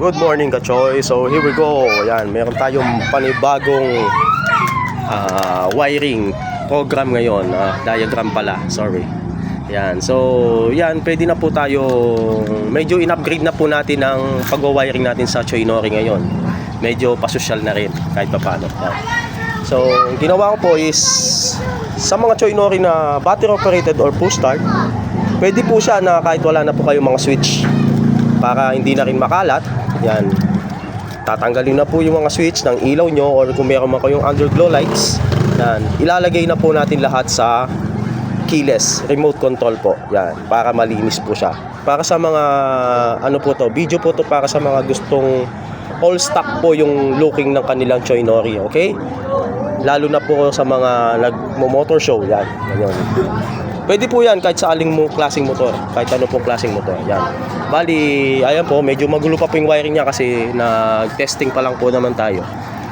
Good morning, Kachoy. So here we go. Ayan, meron tayong panibagong wiring program ngayon. Diagram pala, sorry. Ayan, so yan, pwede na po tayo. Medyo in-upgrade na po natin ang pag-wiring natin sa Choinori ngayon. Medyo pasosyal na rin kahit pa paano. So ginawa ko po is sa mga Choinori na battery operated or push start, pwede po siya na kahit wala na po kayong mga switch, para hindi na rin makalat. Yan, tatanggalin na po yung mga switch ng ilaw nyo, or kung meron man kayong underglow lights, yan, ilalagay na po natin lahat sa keyless remote control po. Yan, para malinis po siya. Para sa mga ano po to, video po to, para sa mga gustong all stock po yung looking ng kanilang Choinori, okay? Lalo na po sa mga nagmo-motor show, yan, ganyan. Pwede po yan kahit sa aling klaseng motor, kahit ano pong klaseng motor. Yan. Bali, ayan po, medyo magulo pa po yung wiring niya kasi nag-testing pa lang po naman tayo.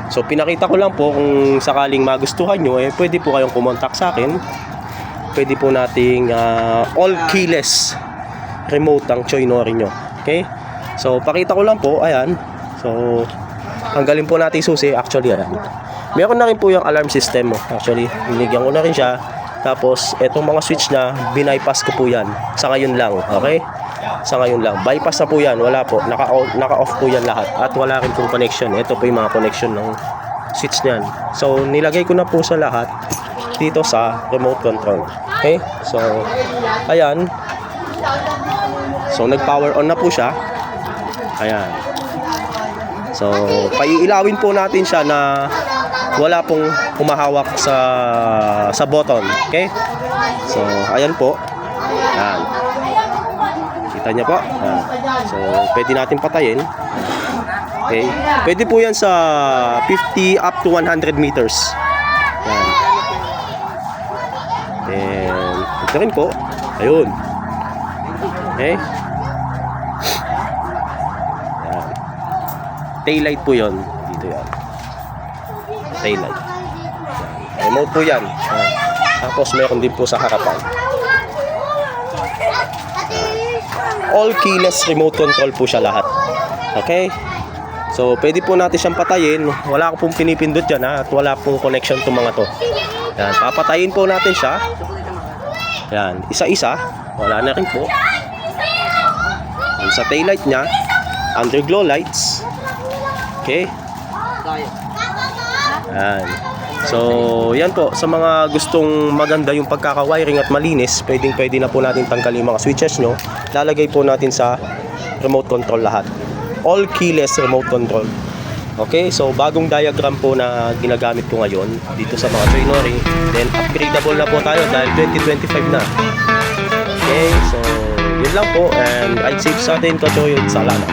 So pinakita ko lang po, kung sakaling magustuhan nyo, pwede po kayong kumontak sa akin. Pwede po nating all keyless remote ang Choinori nyo. Okay? So pakita ko lang po, ayan. So tanggalin po natin susi. Actually, ayan, meron na rin po yung alarm system. Actually, binigyan ko na rin siya. Tapos, etong mga switch na, binypass ko po yan. Sa ngayon lang, okay? Sa ngayon lang. Bypass na po yan, wala po. Naka-off po yan lahat. At wala rin pong connection. Ito po yung mga connection ng switch niyan. So, nilagay ko na po sa lahat dito sa remote control. Okay? So, ayan. So, nag-power on na po siya. Ayan. So, paiilawin po natin siya na wala pong humahawak sa button. Okay? So, ayan po. Ayan. Kita niya po. Ayan. So, pwede natin patayin. Okay? Pwede po yan sa 50 up to 100 meters. Ayan. And, ito rin po. Ayun. Okay? Ayan. Taillight po yun. Dito yan. Taillight. Remote po yan. Tapos meron din po sa harapan. All keyless remote control po siya lahat. Okay? So pwede po natin siyang patayin. Wala ko pong pinipindot dyan, at wala pong connection to mga to. Yan, papatayin po natin siya. Yan, isa-isa. Wala na rin po. Yan, sa taillight nya, underglow lights. Okay? Yan. So, yan po, sa mga gustong maganda yung pagkaka-wiring at malinis, pwede na po natin tanggalin yung mga switches nyo. Lalagay po natin sa remote control lahat. All keyless remote control. Okay, so bagong diagram po na ginagamit ko ngayon dito sa mga Choinori. Then upgradable na po tayo dahil 2025 na. Okay, so yun lang po, and ride safe sa atin, Kachoy. Salamat.